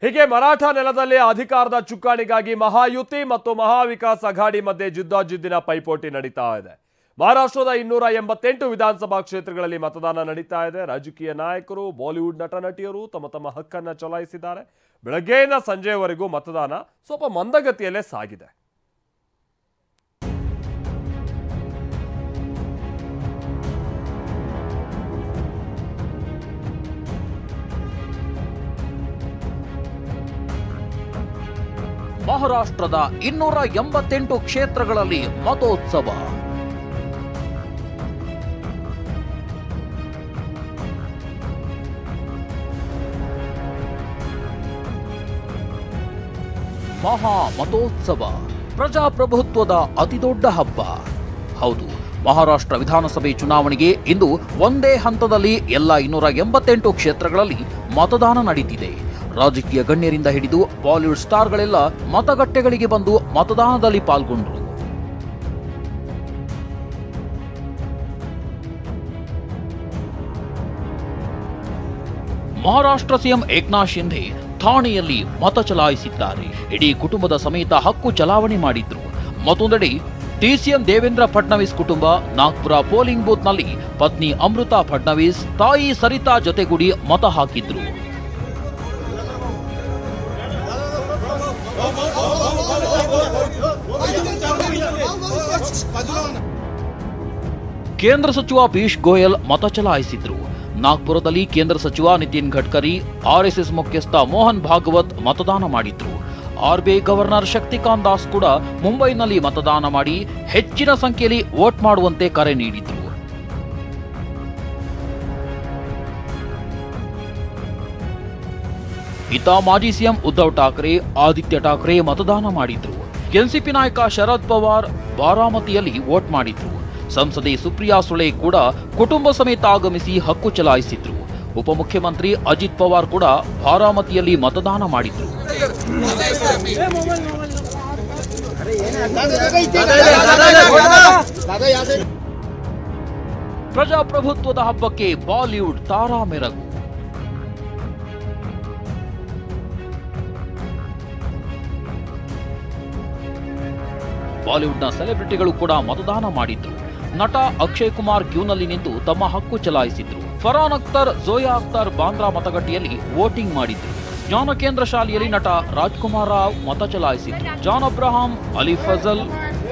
ಹೀಗೆ ಮರಾಠ ನೆಲದಲ್ಲಿ ಅಧಿಕಾರದ ಚುಕ್ಕಾಣಿಗಾಗಿ ಮಹಾಯುತಿ ಮತ್ತು ಮಹಾವಿಕಾಸ್ ಅಘಾಡಿ ಮಧ್ಯೆ ಜಿದ್ದಾಜಿದ್ದಿನ ಪೈಪೋಟಿ ನಡೀತಾ ಇದೆ. ಮಹಾರಾಷ್ಟ್ರದ 288 ವಿಧಾನಸಭಾ ಕ್ಷೇತ್ರಗಳಲ್ಲಿ ಮತದಾನ ನಡೀತಾ ಇದೆ. ರಾಜಕೀಯ ನಾಯಕರು, ಬಾಲಿವುಡ್ ನಟ ನಟಿಯರು ತಮ್ಮ ತಮ್ಮ ಹಕ್ಕನ್ನು ಚಲಾಯಿಸಿದ್ದಾರೆ. ಬೆಳಗ್ಗೆಯಿಂದ ಸಂಜೆಯವರೆಗೂ ಮತದಾನ ಸ್ವಲ್ಪ ಮಂದಗತಿಯಲ್ಲೇ ಸಾಗಿದೆ. ಮಹಾರಾಷ್ಟ್ರದ 288 ಕ್ಷೇತ್ರಗಳಲ್ಲಿ ಮತೋತ್ಸವ. ಮಹಾ ಮತೋತ್ಸವ ಪ್ರಜಾಪ್ರಭುತ್ವದ ಅತಿದೊಡ್ಡ ಹಬ್ಬ. ಹೌದು, ಮಹಾರಾಷ್ಟ್ರ ವಿಧಾನಸಭೆ ಚುನಾವಣೆಗೆ ಇಂದು ಒಂದೇ ಹಂತದಲ್ಲಿ ಎಲ್ಲ 288 ಕ್ಷೇತ್ರಗಳಲ್ಲಿ ಮತದಾನ ನಡೀತಿದೆ. ರಾಜಕೀಯ ಗಣ್ಯರಿಂದ ಹಿಡಿದು ಬಾಲಿವುಡ್ ಸ್ಟಾರ್ಗಳೆಲ್ಲ ಮತಗಟ್ಟೆಗಳಿಗೆ ಬಂದು ಮತದಾನದಲ್ಲಿ ಪಾಲ್ಗೊಂಡರು. ಮಹಾರಾಷ್ಟ್ರ ಸಿಎಂ ಏಕನಾಥ್ ಶಿಂಧೆ ಥಾಣೆಯಲ್ಲಿ ಮತ ಚಲಾಯಿಸಿದ್ದಾರೆ. ಇಡೀ ಕುಟುಂಬದ ಸಮೇತ ಹಕ್ಕು ಚಲಾವಣೆ ಮಾಡಿದ್ರು. ಮತ್ತೊಂದೆಡೆ ಸಿಎಂ ದೇವೇಂದ್ರ ಫಡ್ನವೀಸ್ ಕುಟುಂಬ ನಾಗ್ಪುರ ಪೋಲಿಂಗ್ ಬೂತ್ ನಲ್ಲಿ ಪತ್ನಿ ಅಮೃತಾ ಫಡ್ನವೀಸ್, ತಾಯಿ ಸರಿತಾ ಜೊತೆಗೂಡಿ ಮತ ಹಾಕಿದ್ರು. ಕೇಂದ್ರ ಸಚಿವ ಪಿಯೂಷ್ ಗೋಯಲ್ ಮತ ಚಲಾಯಿಸಿದ್ರು. ನಾಗ್ಪುರದಲ್ಲಿ ಕೇಂದ್ರ ಸಚಿವ ನಿತಿನ್ ಗಡ್ಕರಿ, ಆರ್ಎಸ್ಎಸ್ ಮುಖ್ಯಸ್ಥ ಮೋಹನ್ ಭಾಗವತ್ ಮತದಾನ ಮಾಡಿದ್ರು. ಆರ್ಬಿಐ ಗವರ್ನರ್ ಶಕ್ತಿಕಾಂತ್ ದಾಸ್ ಕೂಡ ಮುಂಬೈನಲ್ಲಿ ಮತದಾನ ಮಾಡಿ ಹೆಚ್ಚಿನ ಸಂಖ್ಯೆಯಲ್ಲಿ ವೋಟ್ ಮಾಡುವಂತೆ ಕರೆ ನೀಡಿದ್ರು. ಇತ್ತ ಮಾಜಿ ಸಿಎಂ ಉದ್ಧವ್ ಠಾಕ್ರೆ, ಆದಿತ್ಯ ಠಾಕ್ರೆ ಮತದಾನ ಮಾಡಿದ್ರು. ಎನ್ಸಿಪಿ ನಾಯಕ ಶರದ್ ಪವಾರ್ ಬಾರಾಮತಿಯಲ್ಲಿ ವೋಟ್ ಮಾಡಿದ್ರು. ಸಂಸದೆ ಸುಪ್ರಿಯಾ ಸುಳೆ ಕೂಡ ಕುಟುಂಬ ಸಮೇತ ಆಗಮಿಸಿ ಹಕ್ಕು ಚಲಾಯಿಸಿದ್ರು. ಉಪಮುಖ್ಯಮಂತ್ರಿ ಅಜಿತ್ ಪವಾರ್ ಕೂಡ ಬಾರಾಮತಿಯಲ್ಲಿ ಮತದಾನ ಮಾಡಿದ್ರು. ಪ್ರಜಾಪ್ರಭುತ್ವದ ಹಬ್ಬಕ್ಕೆ ಬಾಲಿವುಡ್ ತಾರಾ ಮೆರಗು. ಬಾಲಿವುಡ್ನ ಸೆಲೆಬ್ರಿಟಿಗಳು ಕೂಡ ಮತದಾನ ಮಾಡಿದ್ರು. ನಟ ಅಕ್ಷಯ್ ಕುಮಾರ್ ಕ್ಯೂನಲ್ಲಿ ನಿಂತು ತಮ್ಮ ಹಕ್ಕು ಚಲಾಯಿಸಿದ್ರು. ಫರಾನ್ ಅಖ್ತರ್, ಝೋಯಾ ಅಖ್ತರ್ ಬಾಂದ್ರಾ ಮತಗಟ್ಟೆಯಲ್ಲಿ ವೋಟಿಂಗ್ ಮಾಡಿದ್ರು. ಜ್ಞಾನ ಕೇಂದ್ರ ಶಾಲೆಯಲ್ಲಿ ನಟ ರಾಜ್ಕುಮಾರ್ ರಾವ್ ಮತ ಚಲಾಯಿಸಿದ್ರು. ಜಾನ್ ಅಬ್ರಹಾಂ, ಅಲಿ ಫಜಲ್,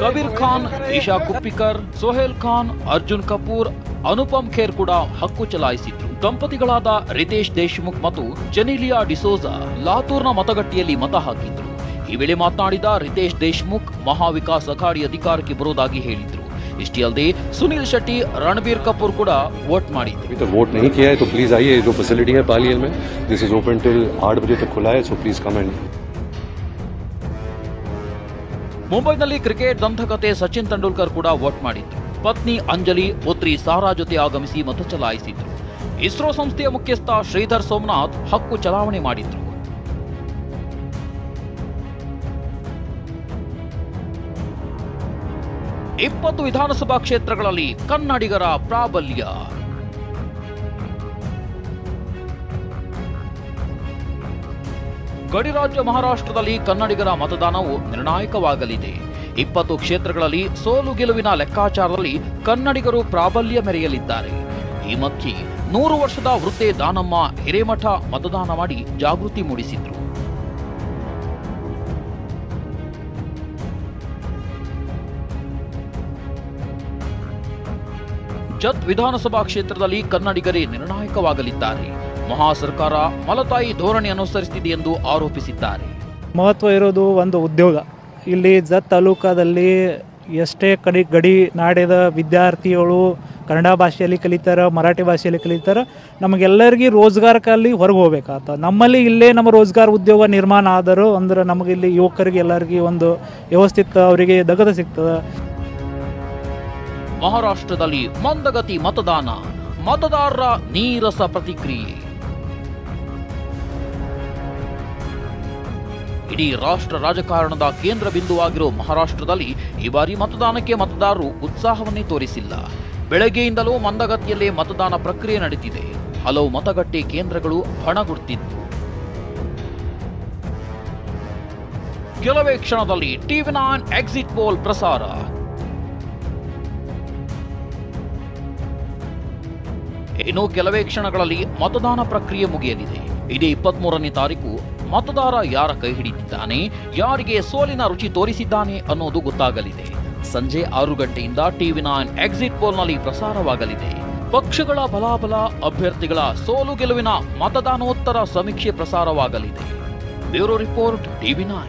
ಕಬೀರ್ ಖಾನ್, ಈಶಾ ಕುಪ್ಪಿಕರ್, ಸೋಹೇಲ್ ಖಾನ್, ಅರ್ಜುನ್ ಕಪೂರ್, ಅನುಪಮ್ ಖೇರ್ ಕೂಡ ಹಕ್ಕು ಚಲಾಯಿಸಿದ್ರು. ದಂಪತಿಗಳಾದ ರಿತೇಶ್ ದೇಶ್ಮುಖ್ ಮತ್ತು ಜೆನಿಲಿಯಾ ಡಿಸೋಜಾ ಲಾತೂರ್ನ ಮತಗಟ್ಟೆಯಲ್ಲಿ ಮತ ಹಾಕಿದ್ರು. ಈ ವೇಳೆ ಮಾತನಾಡಿದ ರಿತೇಶ್ ದೇಶ್ಮುಖ್ ಮಹಾವಿಕಾಸ್ ಅಘಾಡಿ ಅಧಿಕಾರಕ್ಕೆ ಬರೋದಾಗಿ ಹೇಳಿದ್ರು. ಇಷ್ಟೇ ಅಲ್ಲದೆ ಸುನಿಲ್ ಶೆಟ್ಟಿ, ರಣಬೀರ್ ಕಪೂರ್ ಕೂಡ ವೋಟ್ ಮಾಡಿದ್ರು. तो वोट नहीं किया है तो प्लीज आइए, जो फैसिलिटी है पालियल में, दिस इज ओपन टिल 8 बजे तक खुला है, सो प्लीज कम एंड. ಮುಂಬೈನಲ್ಲಿ ಕ್ರಿಕೆಟ್ ದಂತಕತೆ ಸಚಿನ್ ತೆಂಡೂಲ್ಕರ್ ಕೂಡ ವೋಟ್ ಮಾಡಿದ್ರು. ಪತ್ನಿ ಅಂಜಲಿ, ಪುತ್ರಿ ಸಾರಾ ಜೊತೆ ಆಗಮಿಸಿ ಮತ ಚಲಾಯಿಸಿದ್ರು. ಇಸ್ರೋ ಸಂಸ್ಥೆಯ ಮುಖ್ಯಸ್ಥ ಶ್ರೀಧರ್ ಸೋಮನಾಥ್ ಹಕ್ಕು ಚಲಾವಣೆ ಮಾಡಿದ್ರು. ಇಪ್ಪತ್ತು ವಿಧಾನಸಭಾ ಕ್ಷೇತ್ರಗಳಲ್ಲಿ ಕನ್ನಡಿಗರ ಪ್ರಾಬಲ್ಯ. ಗಡಿರಾಜ್ಯ ಮಹಾರಾಷ್ಟ್ರದಲ್ಲಿ ಕನ್ನಡಿಗರ ಮತದಾನವು ನಿರ್ಣಾಯಕವಾಗಲಿದೆ. 20 ಕ್ಷೇತ್ರಗಳಲ್ಲಿ ಸೋಲು ಗೆಲುವಿನ ಲೆಕ್ಕಾಚಾರದಲ್ಲಿ ಕನ್ನಡಿಗರು ಪ್ರಾಬಲ್ಯ ಮೆರೆಯಲಿದ್ದಾರೆ. ಈ ಮಧ್ಯೆ 100 ವರ್ಷದ ವೃದ್ಧೆ ದಾನಮ್ಮ ಹಿರೇಮಠ ಮತದಾನ ಮಾಡಿ ಜಾಗೃತಿ ಮೂಡಿಸಿದ್ರು. ಜತ್ ವಿಧಾನಸಭಾ ಕ್ಷೇತ್ರದಲ್ಲಿ ಕನ್ನಡಿಗರೇ ನಿರ್ಣಾಯಕವಾಗಲಿದ್ದಾರೆ. ಮಹಾ ಸರ್ಕಾರ ಮಲತಾಯಿ ಧೋರಣೆ ಅನುಸರಿಸುತ್ತಿದೆ ಎಂದು ಆರೋಪಿಸಿದ್ದಾರೆ. ಮಹತ್ವ ಇರೋದು ಒಂದು ಉದ್ಯೋಗ. ಇಲ್ಲಿ ಜತ್ ತಾಲೂಕಾದಲ್ಲಿ ಎಷ್ಟೇ ಗಡಿ ನಾಡಿದ ವಿದ್ಯಾರ್ಥಿಗಳು ಕನ್ನಡ ಭಾಷೆಯಲ್ಲಿ ಕಲಿತಾರೆ, ಮರಾಠಿ ಭಾಷೆಯಲ್ಲಿ ಕಲಿತಾರೆ. ನಮಗೆಲ್ಲರಿಗೂ ರೋಜ್ಗಾರಕ್ಕಾಗಿ ಹೊರಗೆ ಹೋಗ್ಬೇಕಾಗ್ತದೆ. ನಮ್ಮಲ್ಲಿ ಇಲ್ಲೇ ನಮ್ಮ ರೋಜ್ಗಾರ ಉದ್ಯೋಗ ನಿರ್ಮಾಣ ಆದರೂ ಅಂದ್ರೆ ನಮಗೆ ಇಲ್ಲಿ ಯುವಕರಿಗೆ ಎಲ್ಲರಿಗೂ ಒಂದು ವ್ಯವಸ್ಥಿತ ಅವರಿಗೆ ದಗದ ಸಿಗ್ತದೆ. ಮಹಾರಾಷ್ಟ್ರದಲ್ಲಿ ಮಂದಗತಿ ಮತದಾನ, ಮತದಾರರ ನೀರಸ ಪ್ರತಿಕ್ರಿಯೆ. ಇಡೀ ರಾಷ್ಟ್ರ ರಾಜಕಾರಣದ ಕೇಂದ್ರ ಬಿಂದುವಾಗಿರೋ ಮಹಾರಾಷ್ಟ್ರದಲ್ಲಿ ಈ ಬಾರಿ ಮತದಾನಕ್ಕೆ ಮತದಾರರು ಉತ್ಸಾಹವನ್ನೇ ತೋರಿಸಿಲ್ಲ. ಬೆಳಗ್ಗೆಯಿಂದಲೂ ಮಂದಗತಿಯಲ್ಲೇ ಮತದಾನ ಪ್ರಕ್ರಿಯೆ ನಡೆದಿದೆ. ಹಲವು ಮತಗಟ್ಟೆ ಕೇಂದ್ರಗಳು ಹಣಗುಡ್ತಿದ್ದು. ಕೆಲವೇ ಕ್ಷಣದಲ್ಲಿ ಟಿವಿ9 ಎಕ್ಸಿಟ್ ಪೋಲ್ ಪ್ರಸಾರ. ಇನ್ನು ಕೆಲವೇ ಕ್ಷಣಗಳಲ್ಲಿ ಮತದಾನ ಪ್ರಕ್ರಿಯೆ ಮುಗಿಯಲಿದೆ. ಇದೇ 23ನೇ ತಾರೀಕು ಮತದಾರ ಯಾರ ಕೈ ಹಿಡಿದಿದ್ದಾನೆ, ಯಾರಿಗೆ ಸೋಲಿನ ರುಚಿ ತೋರಿಸಿದ್ದಾನೆ ಅನ್ನೋದು ಗೊತ್ತಾಗಲಿದೆ. ಸಂಜೆ 6 ಗಂಟೆಯಿಂದ ಟಿವಿ9 ಎಕ್ಸಿಟ್ ಪೋಲ್ನಲ್ಲಿ ಪ್ರಸಾರವಾಗಲಿದೆ. ಪಕ್ಷಗಳ ಬಲಾಬಲ, ಅಭ್ಯರ್ಥಿಗಳ ಸೋಲು ಗೆಲುವಿನ ಮತದಾನೋತ್ತರ ಸಮೀಕ್ಷೆ ಪ್ರಸಾರವಾಗಲಿದೆ. Bureau report ಟಿವಿ9.